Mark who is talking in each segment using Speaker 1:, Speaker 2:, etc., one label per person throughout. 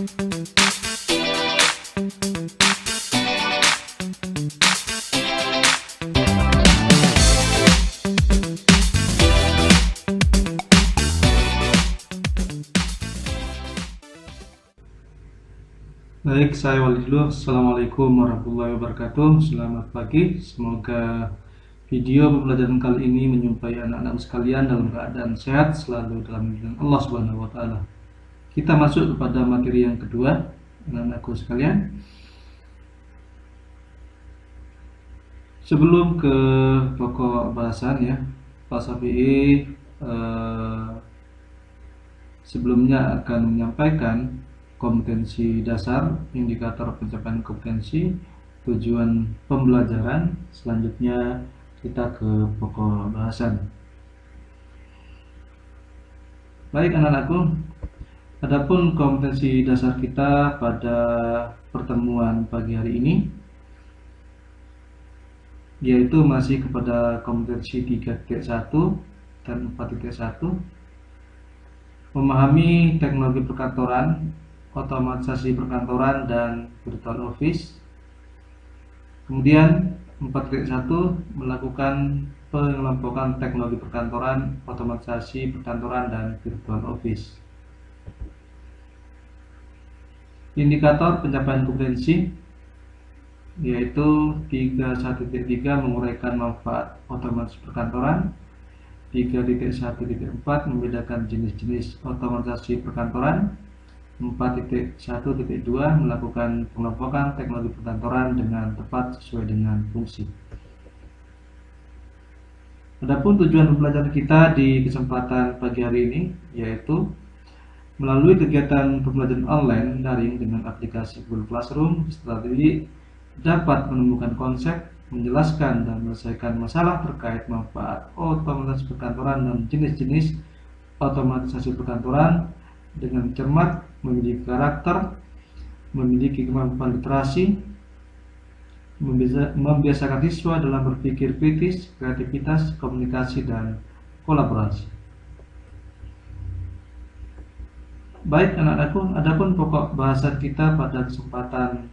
Speaker 1: Baik, saya Walid dulu. Assalamualaikum warahmatullahi wabarakatuh. Selamat pagi. Semoga video pembelajaran kali ini menyupai anak-anak sekalian dalam keadaan sehat selalu dalam lindungan Allah Subhanahu wa taala. Kita masuk kepada materi yang kedua, anak-anakku sekalian. Sebelum ke pokok bahasan ya, Pak Syafi'i sebelumnya akan menyampaikan kompetensi dasar, indikator pencapaian kompetensi, tujuan pembelajaran. Selanjutnya kita ke pokok bahasan. Baik anak-anakku, adapun kompetensi dasar kita pada pertemuan pagi hari ini yaitu masih kepada kompetensi 3.1 dan 4.1, memahami teknologi perkantoran, otomatisasi perkantoran dan virtual office. Kemudian 4.1 melakukan pengelompokan teknologi perkantoran, otomatisasi perkantoran dan virtual office. Indikator pencapaian kompetensi yaitu 3.1.3 menguraikan manfaat otomatis perkantoran, 3.1.4 membedakan jenis-jenis otomatisasi perkantoran, 4.1.2 melakukan pengelompokan teknologi perkantoran dengan tepat sesuai dengan fungsi. Adapun tujuan pembelajaran kita di kesempatan pagi hari ini yaitu melalui kegiatan pembelajaran online daring dengan aplikasi Google Classroom, strategi dapat menemukan konsep, menjelaskan dan menyelesaikan masalah terkait manfaat otomatisasi perkantoran dan jenis-jenis otomatisasi perkantoran dengan cermat, memiliki karakter, memiliki kemampuan literasi, membiasakan siswa dalam berpikir kritis, kreativitas, komunikasi, dan kolaborasi. Baik anak-anakku, adapun pokok bahasan kita pada kesempatan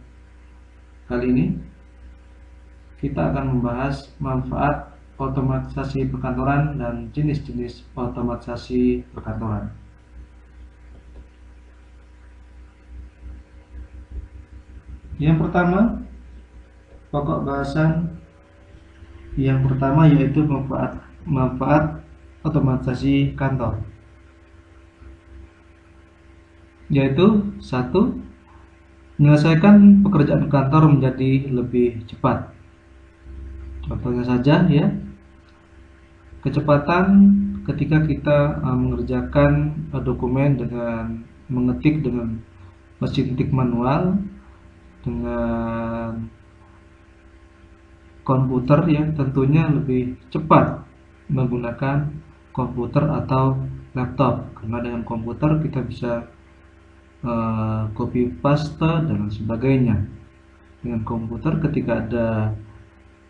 Speaker 1: kali ini, kita akan membahas manfaat otomatisasi perkantoran dan jenis-jenis otomatisasi perkantoran. Yang pertama, pokok bahasan yang pertama yaitu manfaat otomatisasi kantor. Yaitu 1. Menyelesaikan pekerjaan kantor menjadi lebih cepat. Contohnya saja ya, kecepatan ketika kita mengerjakan dokumen dengan mengetik dengan mesin ketik manual, dengan komputer ya tentunya lebih cepat menggunakan komputer atau laptop, karena dengan komputer kita bisa copy paste dan sebagainya. Dengan komputer ketika ada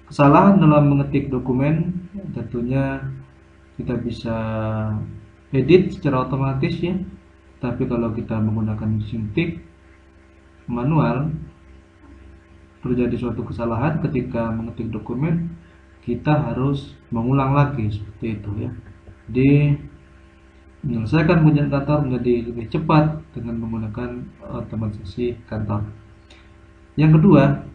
Speaker 1: kesalahan dalam mengetik dokumen tentunya kita bisa edit secara otomatis ya. Tapi kalau kita menggunakan mesin ketik manual, terjadi suatu kesalahan ketika mengetik dokumen, kita harus mengulang lagi seperti itu ya. Jadi menyelesaikan pekerjaan kantor menjadi lebih cepat dengan menggunakan otomatisasi kantor. Yang kedua,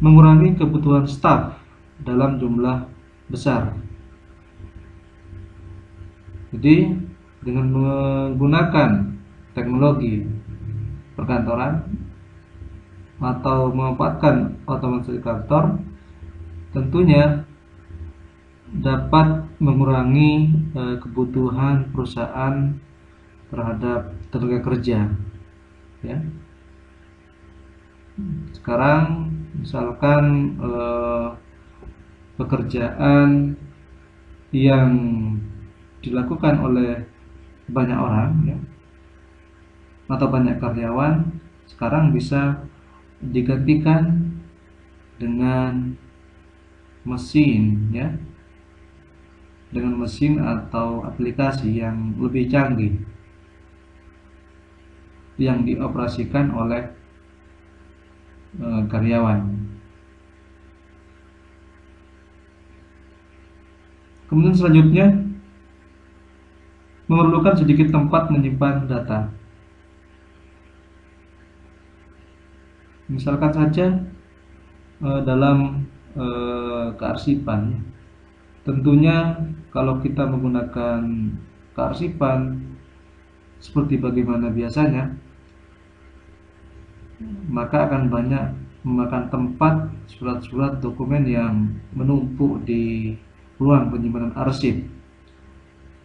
Speaker 1: mengurangi kebutuhan staf dalam jumlah besar. Jadi dengan menggunakan teknologi perkantoran atau memanfaatkan otomatisasi kantor tentunya dapat mengurangi kebutuhan perusahaan terhadap tenaga kerja ya. Sekarang misalkan pekerjaan yang dilakukan oleh banyak orang ya, atau banyak karyawan sekarang bisa digantikan dengan mesin ya, dengan mesin atau aplikasi yang lebih canggih. yang dioperasikan oleh karyawan. Kemudian selanjutnya memerlukan sedikit tempat menyimpan data. Misalkan saja dalam kearsipan, tentunya kalau kita menggunakan kearsipan seperti bagaimana biasanya, maka akan banyak memakan tempat surat-surat dokumen yang menumpuk di ruang penyimpanan arsip.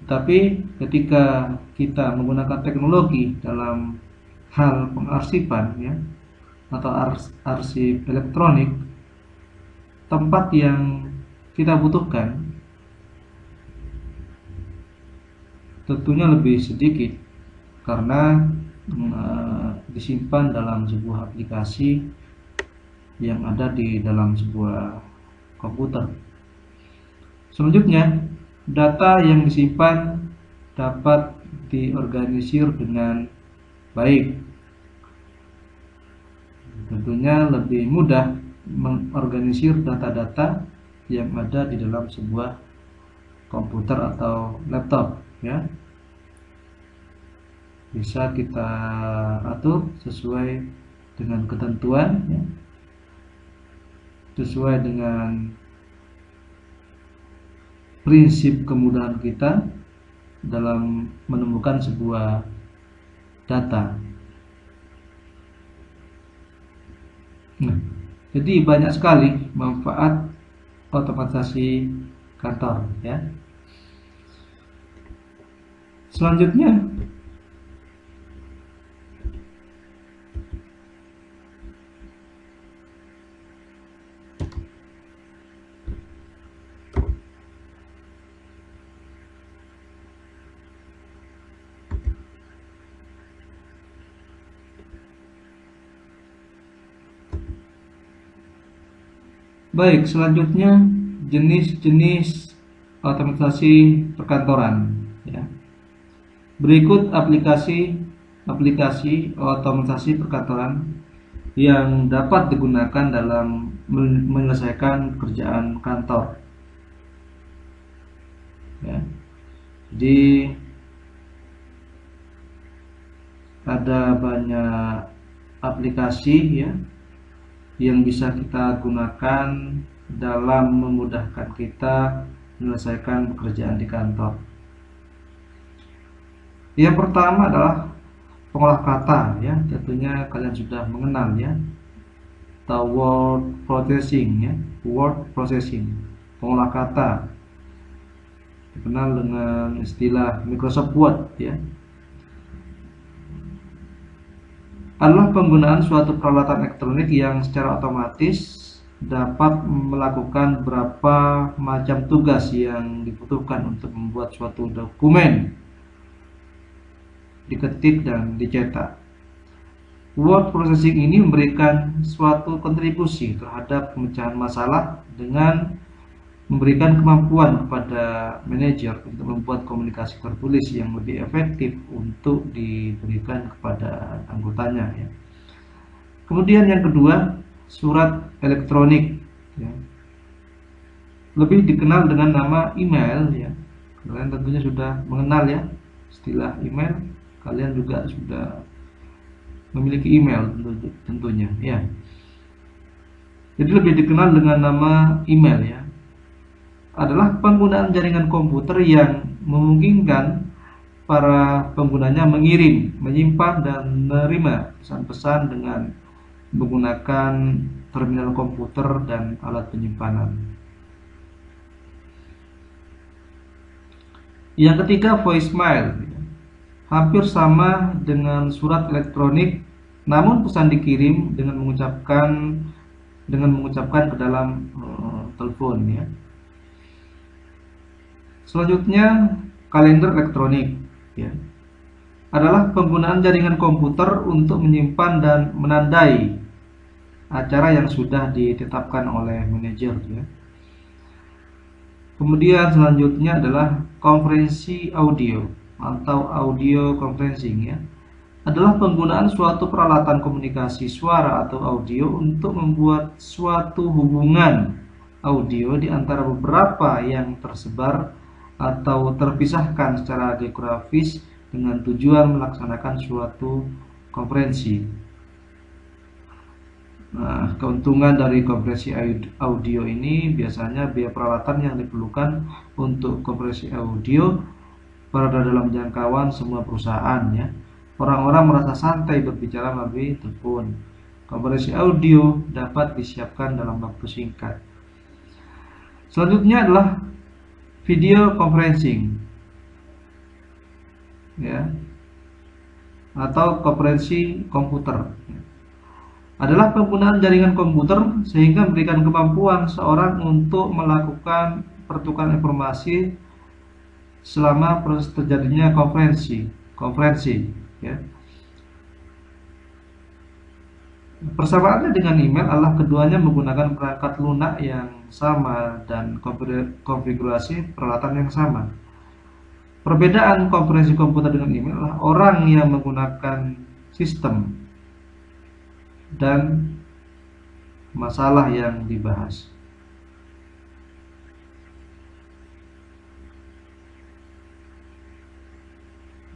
Speaker 1: Tapi ketika kita menggunakan teknologi dalam hal pengarsipan ya, atau arsip elektronik, tempat yang kita butuhkan tentunya lebih sedikit karena disimpan dalam sebuah aplikasi yang ada di dalam sebuah komputer. Selanjutnya, data yang disimpan dapat diorganisir dengan baik. Tentunya lebih mudah mengorganisir data-data yang ada di dalam sebuah komputer atau laptop ya. Bisa kita atur sesuai dengan ketentuan ya, sesuai dengan prinsip kemudahan kita dalam menemukan sebuah data. Nah, jadi banyak sekali manfaat otomatisasi kantor ya. Selanjutnya baik, selanjutnya jenis-jenis otomatisasi perkantoran ya. Berikut aplikasi otomatisasi perkantoran yang dapat digunakan dalam menyelesaikan pekerjaan kantor ya. Jadi ada banyak aplikasi ya yang bisa kita gunakan dalam memudahkan kita menyelesaikan pekerjaan di kantor. Yang pertama adalah pengolah kata ya, tentunya kalian sudah mengenal ya, atau word processing ya, pengolah kata, dikenal dengan istilah Microsoft Word ya. Adalah penggunaan suatu peralatan elektronik yang secara otomatis dapat melakukan beberapa macam tugas yang dibutuhkan untuk membuat suatu dokumen diketik dan dicetak. Word processing ini memberikan suatu kontribusi terhadap pemecahan masalah dengan memberikan kemampuan kepada manajer untuk membuat komunikasi tertulis yang lebih efektif untuk diberikan kepada anggotanya ya. Kemudian yang kedua, surat elektronik ya. Lebih dikenal dengan nama email ya. Kalian tentunya sudah mengenal ya istilah email, kalian juga sudah memiliki email tentunya ya. Jadi lebih dikenal dengan nama email ya, adalah penggunaan jaringan komputer yang memungkinkan para penggunanya mengirim, menyimpan, dan menerima pesan-pesan dengan menggunakan terminal komputer dan alat penyimpanan. Yang ketiga, voicemail. Hampir sama dengan surat elektronik, namun pesan dikirim dengan mengucapkan ke dalam telepon ya. Selanjutnya, kalender elektronik ya, adalah penggunaan jaringan komputer untuk menyimpan dan menandai acara yang sudah ditetapkan oleh manajer ya. Kemudian selanjutnya adalah konferensi audio atau audio conferencing ya, adalah penggunaan suatu peralatan komunikasi suara atau audio untuk membuat suatu hubungan audio di antara beberapa yang tersebar atau terpisahkan secara geografis dengan tujuan melaksanakan suatu konferensi. Nah, keuntungan dari konferensi audio ini biasanya biaya peralatan yang diperlukan untuk konferensi audio berada dalam jangkauan semua perusahaan ya. Orang-orang merasa santai berbicara melalui telepon. Konferensi audio dapat disiapkan dalam waktu singkat. Selanjutnya adalah video conferencing ya, atau konferensi komputer. Adalah penggunaan jaringan komputer sehingga memberikan kemampuan seorang untuk melakukan pertukaran informasi selama proses terjadinya konferensi ya. Persamaannya dengan email adalah keduanya menggunakan perangkat lunak yang sama dan konfigurasi peralatan yang sama. Perbedaan konferensi komputer dengan email adalah orang yang menggunakan sistem dan masalah yang dibahas.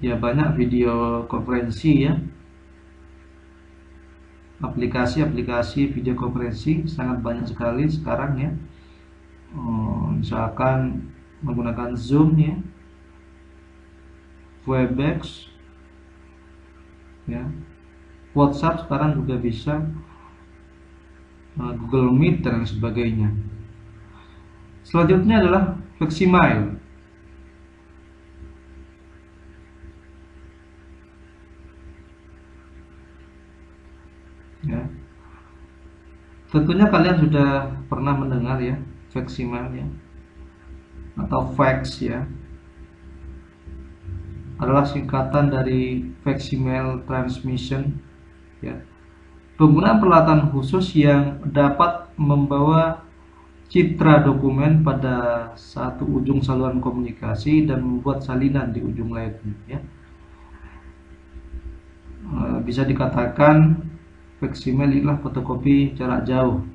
Speaker 1: Ya, banyak video konferensi ya. Aplikasi-aplikasi video konferensi sangat banyak sekali sekarang ya. Misalkan menggunakan Zoom ya, Webex ya, WhatsApp sekarang juga bisa, Google Meet dan sebagainya. Selanjutnya adalah Flexemail. Ya. Tentunya kalian sudah pernah mendengar ya Flexemail ya, atau fax ya. Adalah singkatan dari Flexemail Transmission ya. Penggunaan peralatan khusus yang dapat membawa citra dokumen pada satu ujung saluran komunikasi dan membuat salinan di ujung lainnya ya. Bisa dikatakan Flexemail adalah fotokopi jarak jauh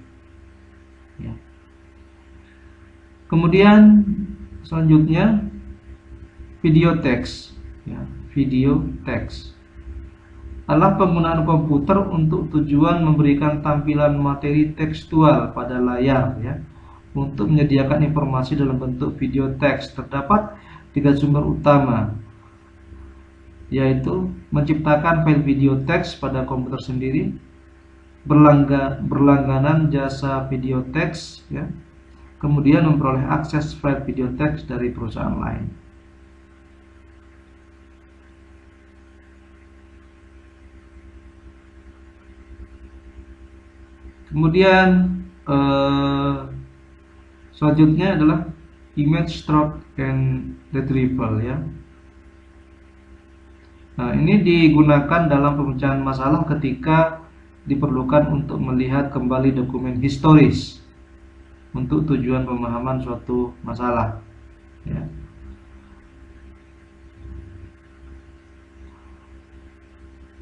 Speaker 1: ya. Kemudian selanjutnya video text ya. Video text adalah penggunaan komputer untuk tujuan memberikan tampilan materi tekstual pada layar ya. Untuk menyediakan informasi dalam bentuk video teks terdapat 3 sumber utama, yaitu menciptakan file video teks pada komputer sendiri, berlangganan jasa video teks ya, kemudian memperoleh akses file video teks dari perusahaan lain. Kemudian selanjutnya adalah image stroke and retrieval ya. Nah, ini digunakan dalam pemecahan masalah ketika diperlukan untuk melihat kembali dokumen historis untuk tujuan pemahaman suatu masalah ya.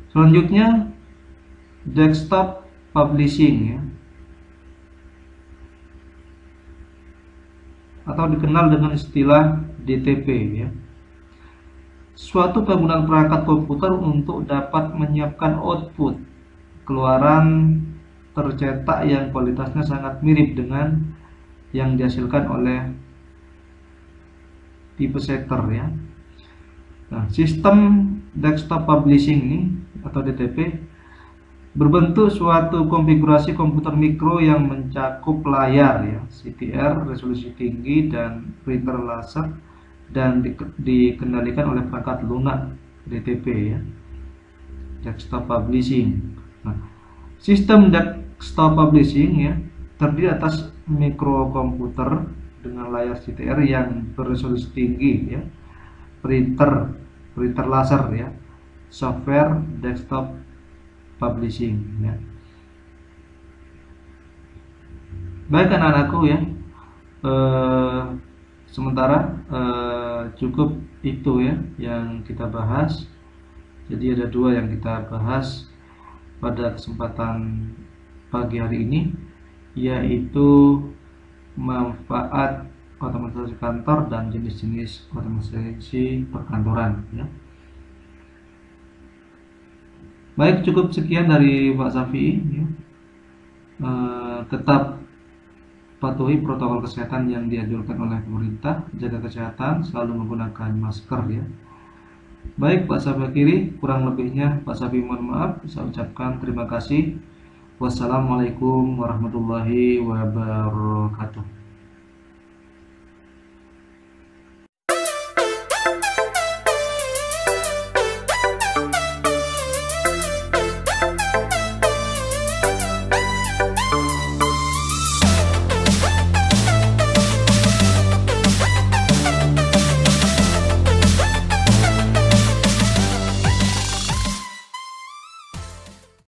Speaker 1: Selanjutnya desktop publishing ya, atau dikenal dengan istilah DTP ya. Suatu penggunaan perangkat komputer untuk dapat menyiapkan output keluaran tercetak yang kualitasnya sangat mirip dengan yang dihasilkan oleh typesetter ya. Nah, sistem desktop publishing ini atau DTP berbentuk suatu konfigurasi komputer mikro yang mencakup layar ya, CTR, resolusi tinggi dan printer laser, dan dikendalikan oleh perangkat lunak DTP ya, desktop publishing. Nah, sistem desktop publishing ya terdiri atas mikrokomputer dengan layar CTR yang beresolusi tinggi ya, printer laser ya, software desktop publishing ya. Baik anak-anakku ya, sementara cukup itu ya yang kita bahas. Jadi ada dua yang kita bahas pada kesempatan pagi hari ini, yaitu manfaat otomatisasi kantor dan jenis-jenis otomatisasi perkantoran ya. Baik, cukup sekian dari Pak Safi ya. Tetap patuhi protokol kesehatan yang dianjurkan oleh pemerintah, jaga kesehatan, selalu menggunakan masker ya. Baik Pak Safi akhiri, kurang lebihnya Pak Safi mohon maaf. Saya ucapkan terima kasih. Wassalamualaikum warahmatullahi wabarakatuh.